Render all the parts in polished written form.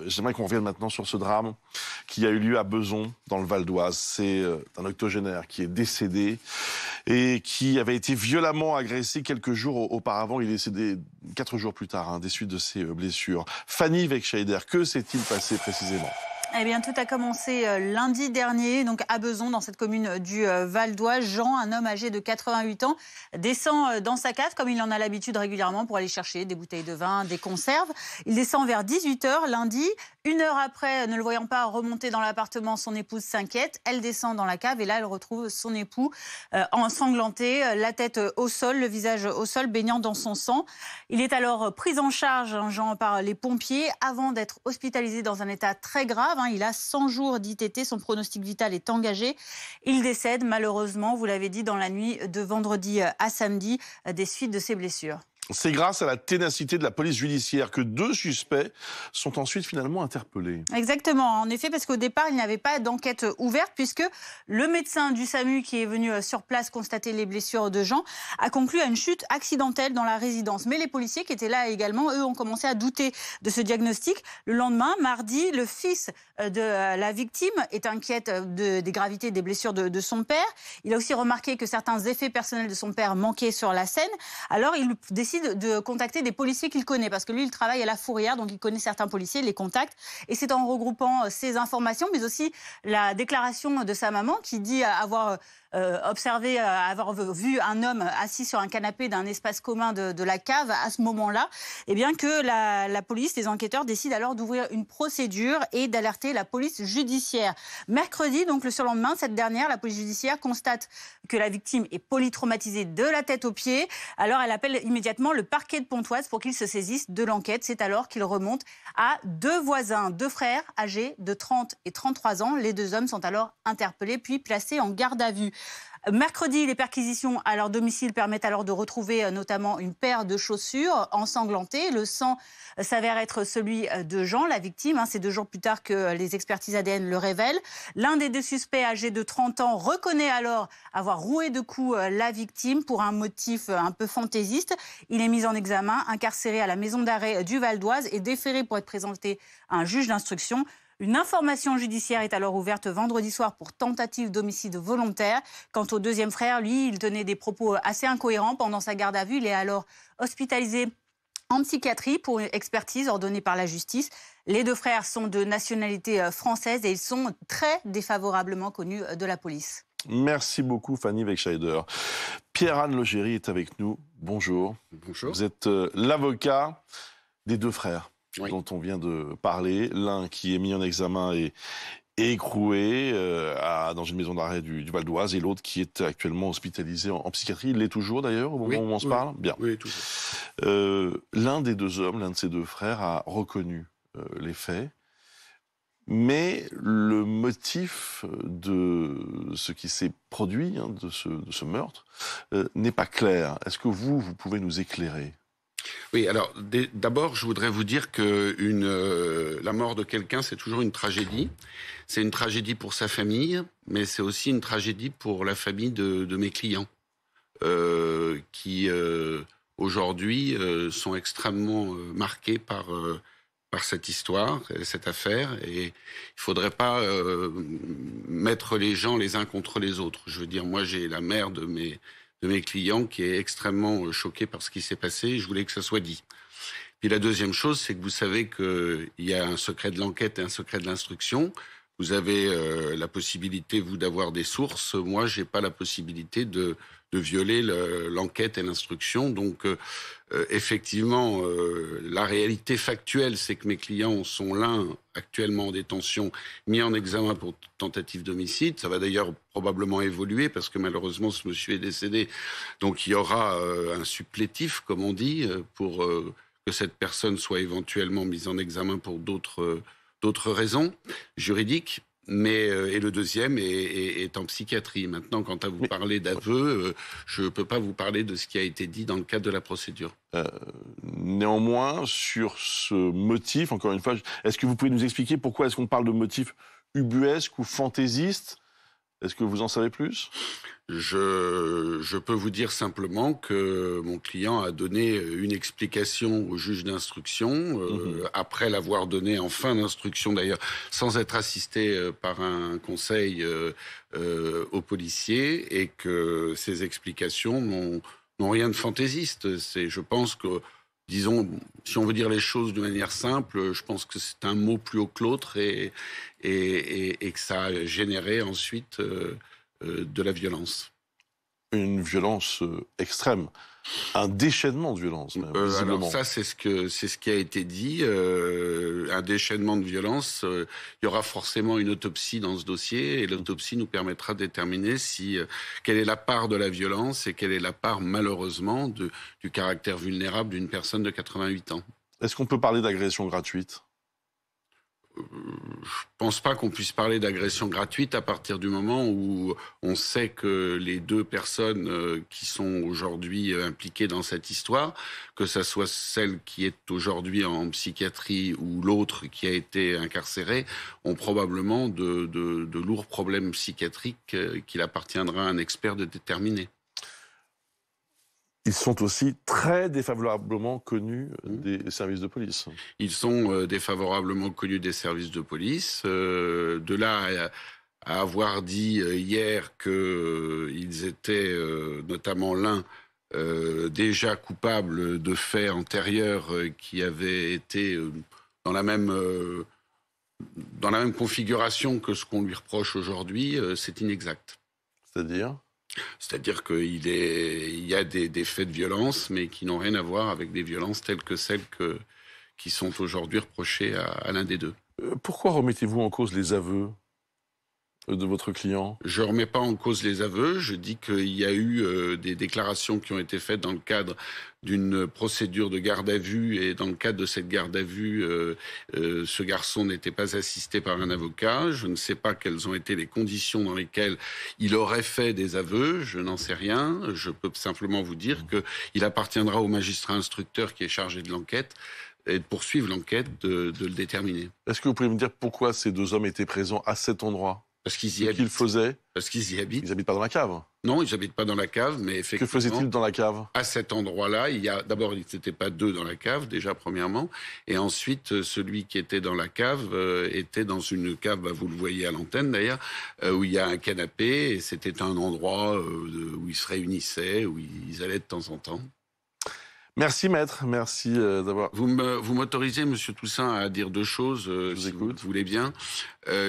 J'aimerais qu'on revienne maintenant sur ce drame qui a eu lieu à Bezons, dans le Val d'Oise. C'est un octogénaire qui est décédé et qui avait été violemment agressé quelques jours auparavant. Il est décédé 4 jours plus tard, des suites de ses blessures. Fanny Wegscheider, que s'est-il passé précisément ? Eh bien, tout a commencé lundi dernier, donc à Bezons, dans cette commune du Val d'Oise. Jean, un homme âgé de 88 ans, descend dans sa cave, comme il en a l'habitude régulièrement, pour aller chercher des bouteilles de vin, des conserves. Il descend vers 18 h lundi. 1 heure après, ne le voyant pas remonter dans l'appartement, son épouse s'inquiète. Elle descend dans la cave et là, elle retrouve son époux ensanglanté, la tête au sol, le visage au sol, baignant dans son sang. Il est alors pris en charge, Jean, par les pompiers, avant d'être hospitalisé dans un état très grave. Il a 100 jours d'ITT, son pronostic vital est engagé. Il décède malheureusement, vous l'avez dit, dans la nuit de vendredi à samedi, des suites de ses blessures. C'est grâce à la ténacité de la police judiciaire que 2 suspects sont ensuite finalement interpellés. Exactement, en effet, parce qu'au départ, il n'y avait pas d'enquête ouverte, puisque le médecin du SAMU qui est venu sur place constater les blessures de Jean a conclu à une chute accidentelle dans la résidence. Mais les policiers qui étaient là également, eux, ont commencé à douter de ce diagnostic. Le lendemain, mardi, le fils de la victime est inquiète des gravités des blessures de son père. Il a aussi remarqué que certains effets personnels de son père manquaient sur la scène. Alors, il décide de contacter des policiers qu'il connaît, parce que lui, il travaille à la Fourrière, donc il connaît certains policiers, il les contacte. Et c'est en regroupant ces informations, mais aussi la déclaration de sa maman qui dit avoir observé, avoir vu un homme assis sur un canapé d'un espace commun de la cave à ce moment-là, eh bien que la police, les enquêteurs décident alors d'ouvrir une procédure et d'alerter la police judiciaire. Mercredi, donc le surlendemain, cette dernière, la police judiciaire constate que la victime est polytraumatisée de la tête aux pieds. Alors elle appelle immédiatement le parquet de Pontoise pour qu'il se saisisse de l'enquête. C'est alors qu'il remonte à 2 voisins, 2 frères âgés de 30 et 33 ans. Les 2 hommes sont alors interpellés puis placés en garde à vue. Mercredi, les perquisitions à leur domicile permettent alors de retrouver notamment une paire de chaussures ensanglantées. Le sang s'avère être celui de Jean, la victime. C'est 2 jours plus tard que les expertises ADN le révèlent. L'un des 2 suspects, âgé de 30 ans, reconnaît alors avoir roué de coups la victime pour un motif un peu fantaisiste. Il est mis en examen, incarcéré à la maison d'arrêt du Val d'Oise et déféré pour être présenté à un juge d'instruction. Une information judiciaire est alors ouverte vendredi soir pour tentative d'homicide volontaire. Quant au 2e frère, lui, il tenait des propos assez incohérents pendant sa garde à vue. Il est alors hospitalisé en psychiatrie pour une expertise ordonnée par la justice. Les 2 frères sont de nationalité française et ils sont très défavorablement connus de la police. Merci beaucoup Fanny Wegscheider. Pierre-Anne Logéry est avec nous. Bonjour. Bonjour. Vous êtes l'avocat des 2 frères. Oui. Dont on vient de parler. L'un qui est mis en examen et écroué dans une maison d'arrêt du Val d'Oise et l'autre qui est actuellement hospitalisé en psychiatrie. Il l'est toujours d'ailleurs au moment où on se parle. Bien. Oui, toujours. L'un des 2 hommes, l'un de ces 2 frères a reconnu les faits. Mais le motif de ce qui s'est produit, de ce meurtre, n'est pas clair. Est-ce que vous pouvez nous éclairer ? Oui, alors d'abord, je voudrais vous dire que la mort de quelqu'un, c'est toujours une tragédie. C'est une tragédie pour sa famille, mais c'est aussi une tragédie pour la famille de mes clients, qui aujourd'hui sont extrêmement marqués par cette histoire, cette affaire. Et il ne faudrait pas mettre les gens les uns contre les autres. Je veux dire, moi, j'ai la mère de mes clients qui est extrêmement choquée par ce qui s'est passé, et je voulais que ça soit dit. Puis la deuxième chose, c'est que vous savez qu'il y a un secret de l'enquête et un secret de l'instruction. Vous avez la possibilité, vous, d'avoir des sources. Moi, j'ai pas la possibilité de violer l'enquête et l'instruction. Donc, effectivement, la réalité factuelle, c'est que mes clients sont l'un actuellement en détention, mis en examen pour tentative d'homicide. Ça va d'ailleurs probablement évoluer parce que malheureusement, ce monsieur est décédé. Donc, il y aura un supplétif, comme on dit, pour que cette personne soit éventuellement mise en examen pour d'autres raisons juridiques. Et le deuxième est en psychiatrie. Maintenant, quant à vous parler d'aveu, je ne peux pas vous parler de ce qui a été dit dans le cadre de la procédure. Néanmoins, sur ce motif, encore une fois, est-ce que vous pouvez nous expliquer pourquoi est-ce qu'on parle de motif ubuesque ou fantaisiste Est-ce que vous en savez plus? Je peux vous dire simplement que mon client a donné une explication au juge d'instruction, après l'avoir donné en fin d'instruction d'ailleurs, sans être assisté par un conseil aux policiers, et que ces explications n'ont rien de fantaisiste. Je pense que, disons, si on veut dire les choses de manière simple, je pense que c'est un mot plus haut que l'autre et que ça a généré ensuite de la violence. Une violence extrême, un déchaînement de violence, même, visiblement. Alors ça, c'est ce qui a été dit, un déchaînement de violence. Il y aura forcément une autopsie dans ce dossier, et l'autopsie nous permettra de déterminer quelle est la part de la violence et quelle est la part, malheureusement, du caractère vulnérable d'une personne de 88 ans. Est-ce qu'on peut parler d'agression gratuite? Je pense pas qu'on puisse parler d'agression gratuite à partir du moment où on sait que les deux personnes qui sont aujourd'hui impliquées dans cette histoire, que ça soit celle qui est aujourd'hui en psychiatrie ou l'autre qui a été incarcérée, ont probablement de lourds problèmes psychiatriques qu'il appartiendra à un expert de déterminer. Ils sont aussi très défavorablement connus des services de police. Ils sont défavorablement connus des services de police. De là à avoir dit hier qu'ils étaient, notamment l'un, déjà coupables de faits antérieurs qui avaient été dans la même configuration que ce qu'on lui reproche aujourd'hui, c'est inexact. C'est-à-dire qu'il y a des faits de violence, mais qui n'ont rien à voir avec des violences telles que celles qui sont aujourd'hui reprochées à l'un des deux. Pourquoi remettez-vous en cause les aveux de votre client? Je ne remets pas en cause les aveux. Je dis qu'il y a eu des déclarations qui ont été faites dans le cadre d'une procédure de garde à vue, et dans le cadre de cette garde à vue, ce garçon n'était pas assisté par un avocat. Je ne sais pas quelles ont été les conditions dans lesquelles il aurait fait des aveux. Je n'en sais rien. Je peux simplement vous dire qu'il appartiendra au magistrat instructeur qui est chargé de l'enquête et de poursuivre l'enquête, de le déterminer. Est-ce que vous pouvez me dire pourquoi ces deux hommes étaient présents à cet endroit? Parce qu'ils y habitent. Qu'ils faisaient? Parce qu'ils y habitent. Ils n'habitent pas dans la cave? Non, ils n'habitent pas dans la cave, mais effectivement... Que faisaient-ils dans la cave? À cet endroit-là, d'abord, il n'était pas deux dans la cave, déjà, premièrement. Et ensuite, celui qui était dans la cave était dans une cave, vous le voyez à l'antenne d'ailleurs, où il y a un canapé, et c'était un endroit où ils se réunissaient, où ils allaient de temps en temps. Merci maître, merci d'avoir... Vous m'autorisez, monsieur Toussaint, à dire deux choses, si vous voulez bien.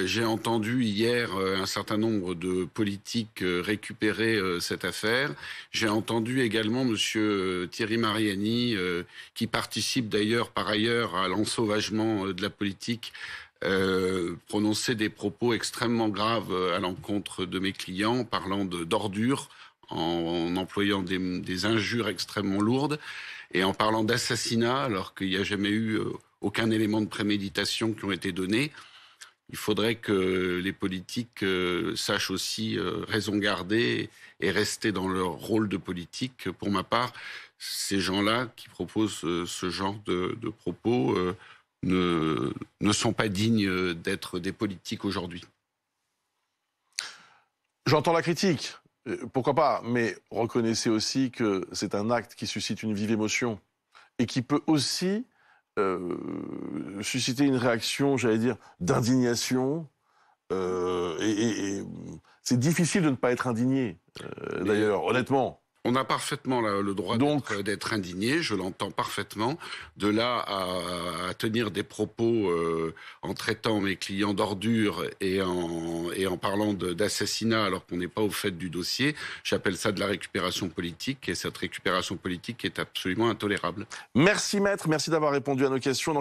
J'ai entendu hier un certain nombre de politiques récupérer cette affaire. J'ai entendu également monsieur Thierry Mariani, qui participe d'ailleurs par ailleurs à l'ensauvagement de la politique, prononcer des propos extrêmement graves à l'encontre de mes clients, parlant d'ordures, en employant des injures extrêmement lourdes, et en parlant d'assassinat, alors qu'il n'y a jamais eu aucun élément de préméditation qui ont été donnés. Il faudrait que les politiques sachent aussi raison garder et rester dans leur rôle de politique. Pour ma part, ces gens-là qui proposent ce genre de propos ne sont pas dignes d'être des politiques aujourd'hui. J'entends la critique. Pourquoi pas, mais reconnaissez aussi que c'est un acte qui suscite une vive émotion et qui peut aussi susciter une réaction, j'allais dire, d'indignation. Et c'est difficile de ne pas être indigné, d'ailleurs, honnêtement. On a parfaitement le droit d'être indigné, je l'entends parfaitement. De là à tenir des propos en traitant mes clients d'ordures et en parlant d'assassinat alors qu'on n'est pas au fait du dossier, j'appelle ça de la récupération politique, et cette récupération politique est absolument intolérable. Merci maître, merci d'avoir répondu à nos questions.